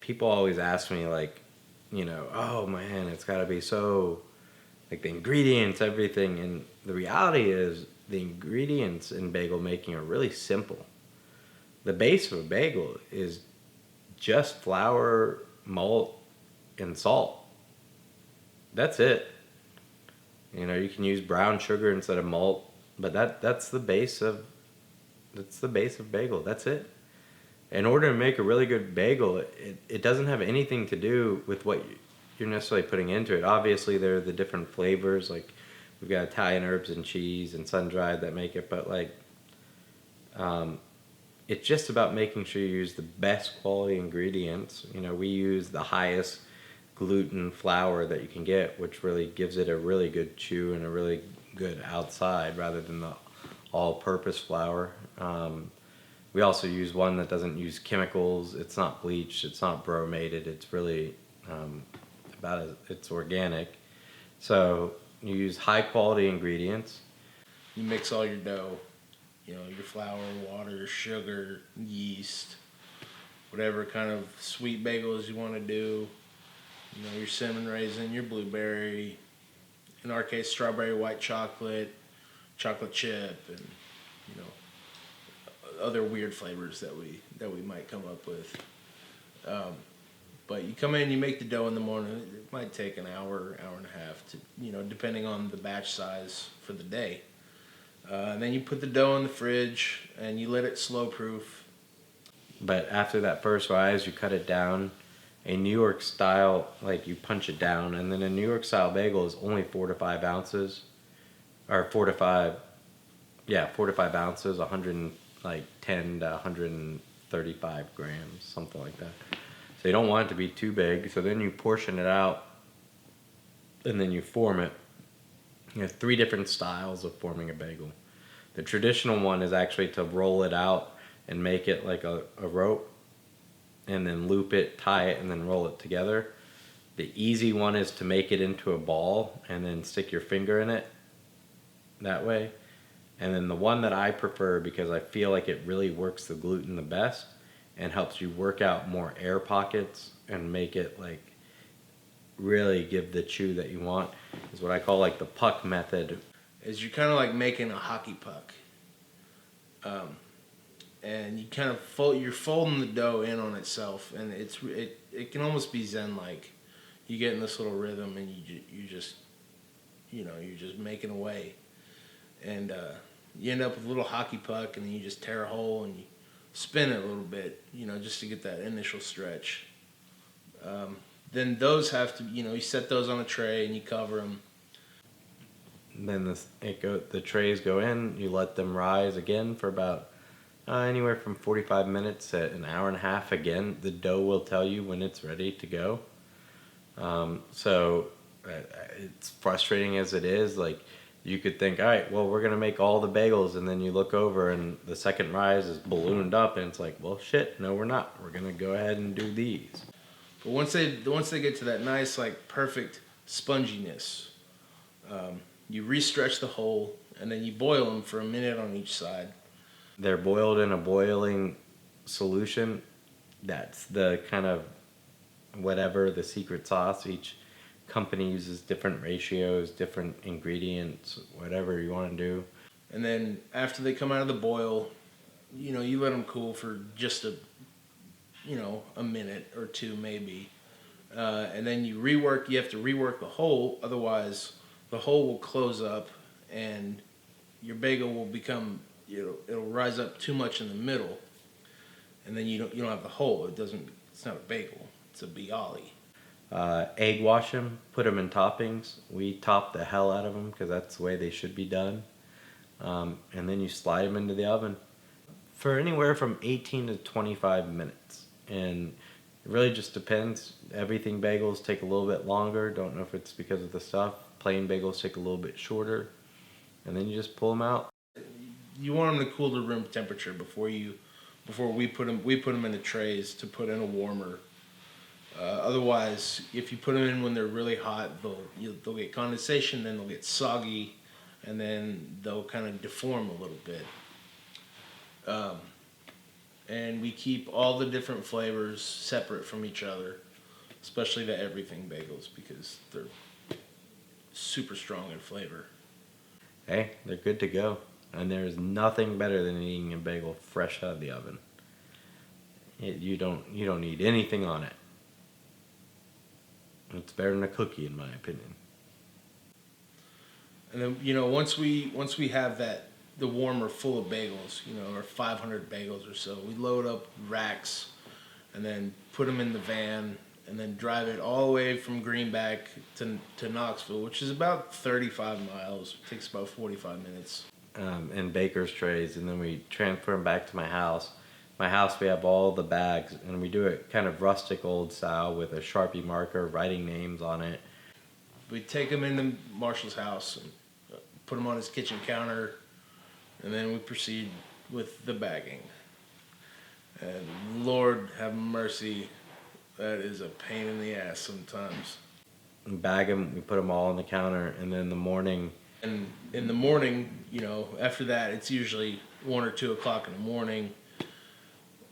people always ask me, like, oh man, it's got to be so, like, the ingredients, everything. And the reality is, the ingredients in bagel making are really simple. The base of a bagel is just flour, malt, and salt. That's it. You can use brown sugar instead of malt, but that's the base of bagel. That's it. In order to make a really good bagel, it doesn't have anything to do with what you're necessarily putting into it. Obviously, there are the different flavors, like we've got Italian herbs and cheese and sun-dried that make it, but like, it's just about making sure you use the best quality ingredients. We use the highest gluten flour that you can get, which really gives it a really good chew and a really good outside rather than the all-purpose flour. We also use one that doesn't use chemicals. It's not bleached. It's not bromated. It's really it's organic. So you use high-quality ingredients. You mix all your dough, your flour, water, sugar, yeast, whatever kind of sweet bagels you want to do. Your cinnamon raisin, your blueberry, in our case, strawberry white chocolate, chocolate chip, and other weird flavors that we might come up with. But you come in, you make the dough in the morning. It might take an hour, hour and a half to, depending on the batch size for the day. And then you put the dough in the fridge and you let it slow proof. But after that first rise, you cut it down. A New York style, like, you punch it down, and then a New York style bagel is only 4 to 5 ounces, or 4 to 5 ounces, 110 to 135 grams, something like that. So you don't want it to be too big. So then you portion it out, and then you form it. You have 3 different styles of forming a bagel. The traditional one is actually to roll it out and make it like a rope, and then loop it, tie it, and then roll it together. The easy one is to make it into a ball and then stick your finger in it that way. And then the one that I prefer, because I feel like it really works the gluten the best and helps you work out more air pockets and make it like really give the chew that you want, is what I call like the puck method. Is you're kind of like making a hockey puck. And you kind of you're folding the dough in on itself, and it can almost be zen-like. You get in this little rhythm, and you're just making away, and you end up with a little hockey puck, and then you just tear a hole and you spin it a little bit, just to get that initial stretch. Then those have to, you set those on a tray and you cover them. Then the trays go in. You let them rise again for about anywhere from 45 minutes to an hour and a half. Again, the dough will tell you when it's ready to go. So it's frustrating as it is. Like, you could think, all right, well, we're gonna make all the bagels, and then you look over and the second rise is ballooned up, and it's like, well, shit, no, we're not. We're gonna go ahead and do these. But once they get to that nice, like, perfect sponginess, you re-stretch the hole, and then you boil them for a minute on each side. They're boiled in a boiling solution. That's the kind of whatever the secret sauce. Each company uses different ratios, different ingredients, whatever you want to do. And then after they come out of the boil, you let them cool for just a minute or two maybe. And then you have to rework the hole, otherwise the hole will close up and your bagel will become, it'll rise up too much in the middle, and then you don't have the hole. It's not a bagel, it's a bialy. Egg wash them, put them in toppings. We top the hell out of them because that's the way they should be done. And then you slide them into the oven for anywhere from 18 to 25 minutes. And it really just depends. Everything bagels take a little bit longer. Don't know if it's because of the stuff. Plain bagels take a little bit shorter. And then you just pull them out. You want them to cool to room temperature before we put them in the trays to put in a warmer. Otherwise, if you put them in when they're really hot, they'll get condensation, then they'll get soggy, and then they'll kind of deform a little bit. and we keep all the different flavors separate from each other, especially the everything bagels because they're super strong in flavor. Hey, they're good to go. And there's nothing better than eating a bagel fresh out of the oven. You don't need anything on it. It's better than a cookie, in my opinion. And then once we have that the warmer full of bagels, or 500 bagels or so, we load up racks, and then put them in the van, and then drive it all the way from Greenback to Knoxville, which is about 35 miles. It takes about 45 minutes. In baker's trays, and then we transfer them back to my house. My house, we have all the bags, and we do it kind of rustic old style with a Sharpie marker, writing names on it. We take them into Marshall's house and put them on his kitchen counter, and then we proceed with the bagging. And Lord have mercy, that is a pain in the ass sometimes. We bag them, we put them all on the counter, and then in the morning. And in the morning, after that, it's usually 1 or 2 o'clock in the morning.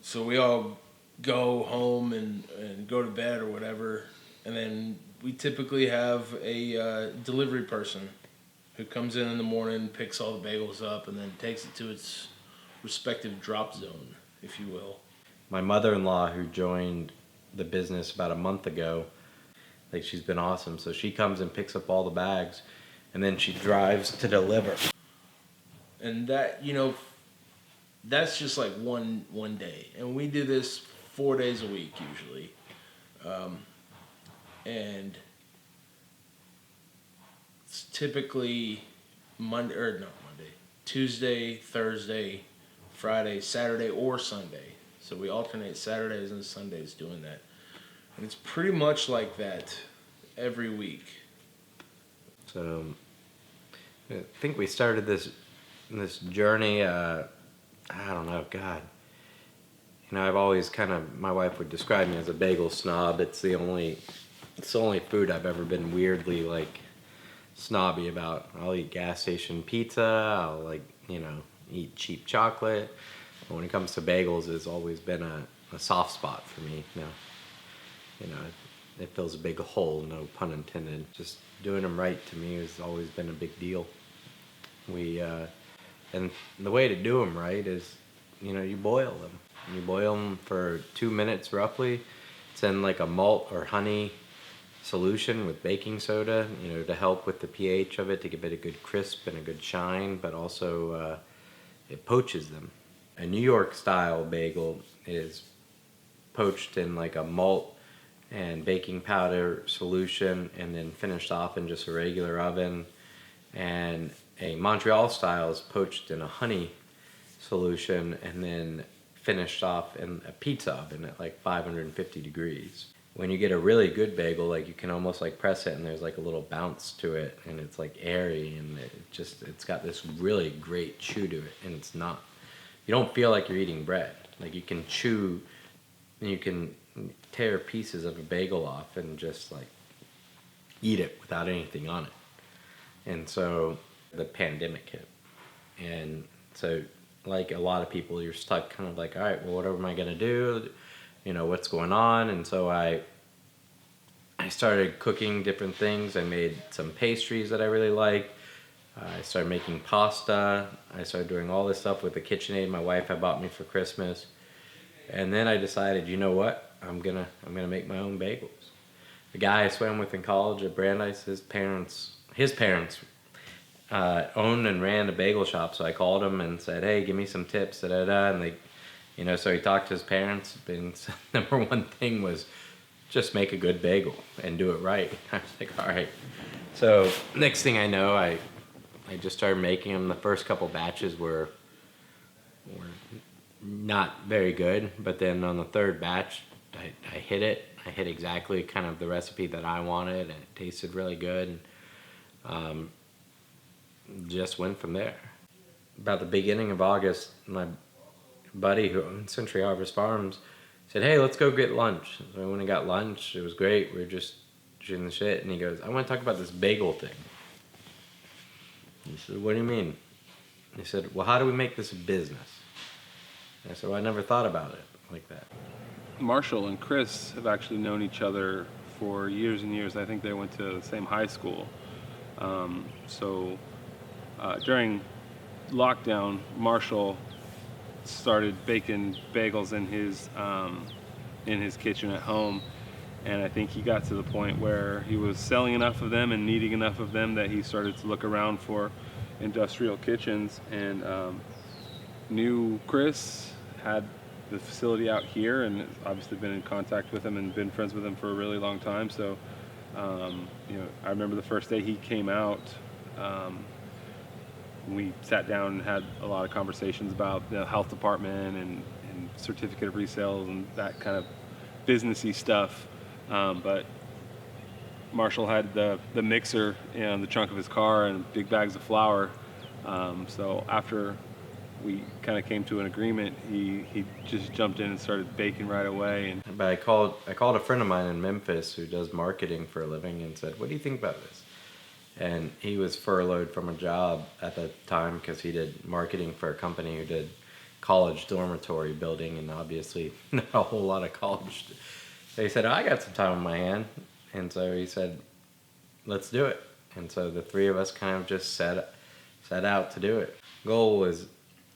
So we all go home and go to bed or whatever. And then we typically have a delivery person who comes in the morning, picks all the bagels up, and then takes it to its respective drop zone, if you will. My mother-in-law, who joined the business about a month ago, she's been awesome. So she comes and picks up all the bags, and then she drives to deliver. And that, that's just like one day. And we do this 4 days a week usually. And it's typically Tuesday, Thursday, Friday, Saturday, or Sunday. So we alternate Saturdays and Sundays doing that. And it's pretty much like that every week. So I think we started this journey, I don't know, God. I've always my wife would describe me as a bagel snob. It's the only food I've ever been weirdly snobby about. I'll eat gas station pizza, I'll eat cheap chocolate. But when it comes to bagels, it's always been a soft spot for me. It fills a big hole, no pun intended. Just doing them right to me has always been a big deal. And the way to do them right is, you boil them. You boil them for 2 minutes roughly. It's in a malt or honey solution with baking soda, to help with the pH of it, to give it a good crisp and a good shine, but also it poaches them. A New York style bagel is poached in a malt and baking powder solution, and then finished off in just a regular oven. And a Montreal style is poached in a honey solution and then finished off in a pizza oven at 550 degrees. When you get a really good bagel, you can almost press it and there's a little bounce to it, and it's airy, and it's got this really great chew to it, and you don't feel like you're eating bread. You can chew and you can tear pieces of a bagel off and just eat it without anything on it. And so the pandemic hit, and so a lot of people, you're stuck all right, well, what am I gonna do? What's going on? And so I started cooking different things. I made some pastries that I really like. I started making pasta. I started doing all this stuff with the KitchenAid my wife had bought me for Christmas. And then I decided, you know what? I'm gonna make my own bagels. The guy I swam with in college at Brandeis, his parents owned and ran a bagel shop. So I called him and said, hey, give me some tips, And they, so he talked to his parents. And number one thing was just make a good bagel and do it right. I was all right. So next thing I know, I just started making them. The first couple batches were not very good, but then on the third batch, I hit it. I hit exactly kind of the recipe that I wanted, and it tasted really good. And, just went from there. About the beginning of August, my buddy who owns Century Harvest Farms said, hey, let's go get lunch. So we went and got lunch. It was great. We were just shooting the shit. And he goes, I want to talk about this bagel thing. He said, what do you mean? He said, well, how do we make this a business? And so I never thought about it like that. Marshall and Chris have actually known each other for years and years. I think they went to the same high school. During lockdown, Marshall started baking bagels in his kitchen at home, and I think he got to the point where he was selling enough of them and needing enough of them that he started to look around for industrial kitchens, and knew Chris, had the facility out here, and obviously been in contact with him and been friends with him for a really long time. So I remember the first day he came out, we sat down and had a lot of conversations about the health department and certificate of resale and that kind of businessy stuff. But Marshall had the mixer in the trunk of his car and big bags of flour. So after we kind of came to an agreement, he just jumped in and started baking right away. And But I called a friend of mine in Memphis who does marketing for a living and said, "What do you think about this?" And he was furloughed from a job at the time because he did marketing for a company who did college dormitory building, and obviously not a whole lot of college. They said, "I got some time on my hand," and so he said, "Let's do it." And so the three of us kind of just set out to do it. Goal was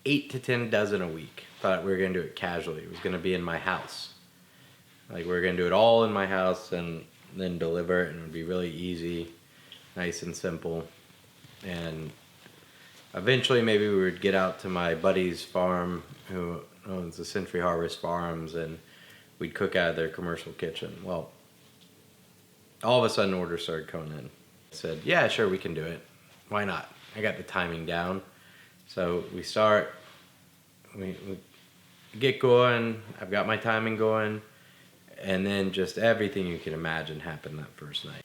8 to 10 dozen a week. Thought we were gonna do it casually. It was gonna be in my house. Like we were gonna do it all in my house and then deliver it, and it would be really easy, nice and simple. And eventually maybe we would get out to my buddy's farm who owns the Century Harvest Farms, and we'd cook out of their commercial kitchen. Well, all of a sudden orders started coming in. I said, "Yeah, sure, we can do it. Why not?" I got the timing down. So we get going, I've got my timing going, and then just everything you can imagine happened that first night.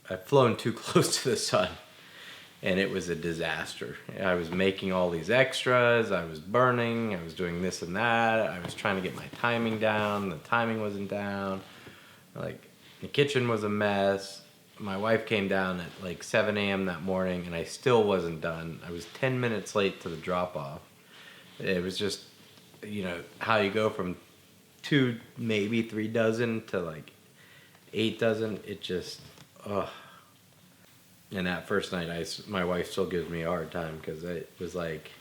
I've flown too close to the sun, and it was a disaster. I was making all these extras, I was burning, I was doing this and that, I was trying to get my timing down, the timing wasn't down, like the kitchen was a mess. My wife came down at like 7 a.m. that morning, and I still wasn't done. I was 10 minutes late to the drop-off. It was just, how you go from 2, maybe 3 dozen to like 8 dozen. It just, ugh. And that first night, my wife still gives me a hard time because it was like,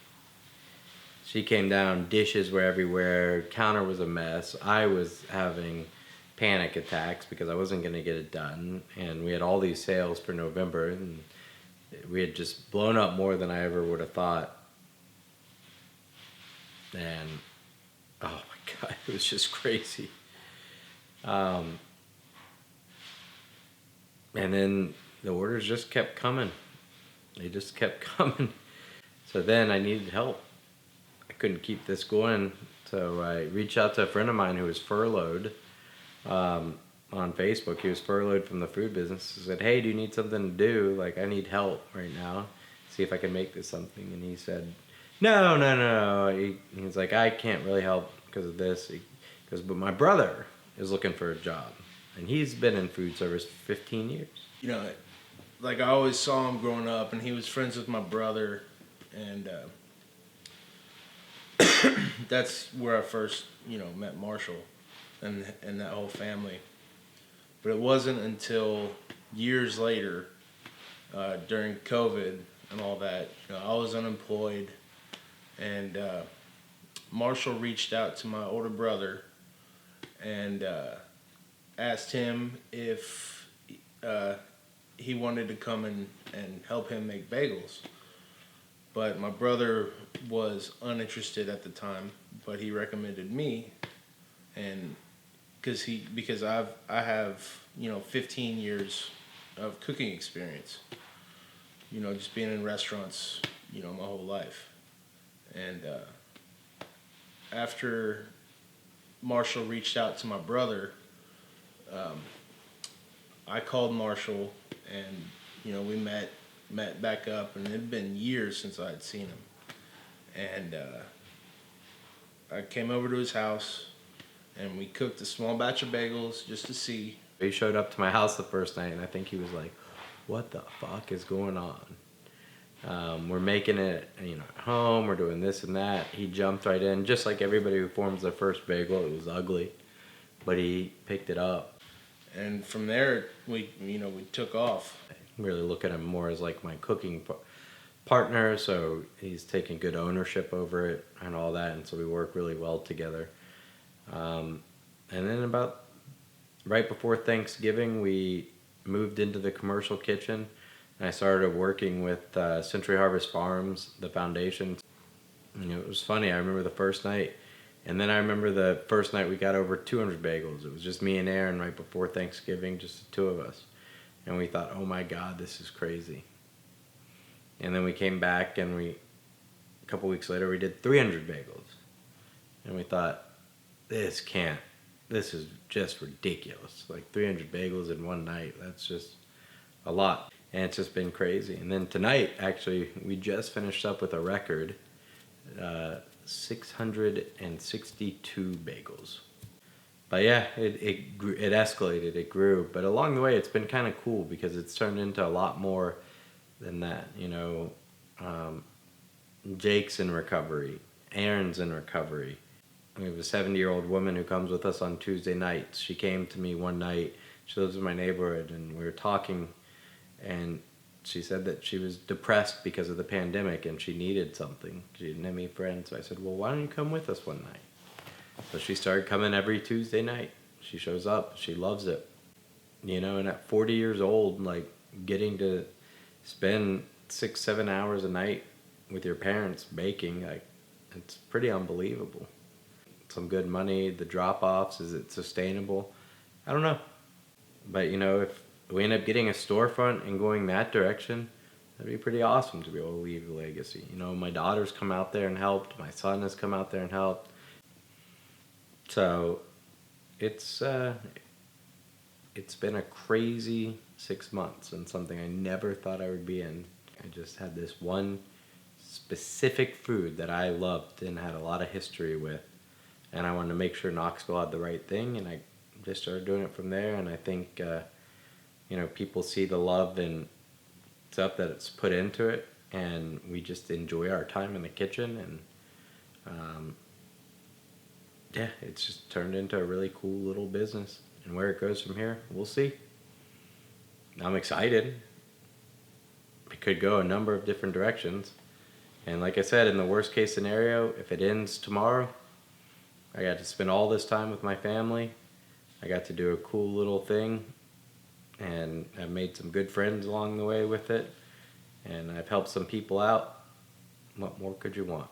she came down, dishes were everywhere, counter was a mess. I was having panic attacks because I wasn't going to get it done, and we had all these sales for November, and we had just blown up more than I ever would have thought. And oh my god, it was just crazy. And then the orders just kept coming. They just kept coming. So then I needed help. I couldn't keep this going, so I reached out to a friend of mine who was furloughed on Facebook. He was furloughed from the food business. I said, "Hey, do you need something to do? Like, I need help right now. See if I can make this something." And he said, No. He was like, "I can't really help because of this." He goes, "But my brother is looking for a job, and he's been in food service for 15 years. Like I always saw him growing up, and he was friends with my brother, and that's where I first, met Marshall and that whole family. But it wasn't until years later, during COVID and all that, I was unemployed, and Marshall reached out to my older brother and asked him if he wanted to come and help him make bagels. But my brother was uninterested at the time, but he recommended me, and because I have 15 years of cooking experience, just being in restaurants, my whole life. And after Marshall reached out to my brother, I called Marshall, and we met back up, and it had been years since I had seen him. And I came over to his house, and we cooked a small batch of bagels just to see. He showed up to my house the first night, and I think he was like, "What the fuck is going on?" We're making it, at home. We're doing this and that. He jumped right in, just like everybody who forms their first bagel. It was ugly, but he picked it up. And from there, we took off. I really look at him more as like my cooking partner, so he's taking good ownership over it and all that, and so we work really well together. And then about right before Thanksgiving, we moved into the commercial kitchen, and I started working with Century Harvest Farms, the foundation. It was funny. I remember the first night, and then I remember the first night we got over 200 bagels. It was just me and Aaron right before Thanksgiving, just the two of us. And we thought, oh my God, this is crazy. And then we came back, and a couple weeks later, we did 300 bagels. And we thought, this is just ridiculous. Like 300 bagels in one night, that's just a lot. And it's just been crazy. And then tonight, actually, we just finished up with a record, 662 bagels. But yeah, it grew, it escalated, it grew. But along the way, it's been kind of cool because it's turned into a lot more than that. Jake's in recovery, Aaron's in recovery. We have a 70-year-old woman who comes with us on Tuesday nights. She came to me one night. She lives in my neighborhood, and we were talking, and she said that she was depressed because of the pandemic, and she needed something. She didn't have any friends, so I said, well, why don't you come with us one night? So she started coming every Tuesday night. She shows up. She loves it. And at 40 years old, like, getting to spend 6-7 hours a night with your parents baking, like, it's pretty unbelievable. Some good money. The drop-offs, is it sustainable? I don't know. But, if we end up getting a storefront and going that direction, that'd be pretty awesome to be able to leave a legacy. My daughter's come out there and helped. My son has come out there and helped. So it's been a crazy 6 months and something I never thought I would be in. I just had this one specific food that I loved and had a lot of history with, and I wanted to make sure Knoxville had the right thing, and I just started doing it from there. And I think people see the love and stuff that it's put into it, and we just enjoy our time in the kitchen, and yeah, it's just turned into a really cool little business. And where it goes from here, we'll see. I'm excited. It could go a number of different directions. And like I said, in the worst case scenario, if it ends tomorrow, I got to spend all this time with my family. I got to do a cool little thing. And I've made some good friends along the way with it. And I've helped some people out. What more could you want?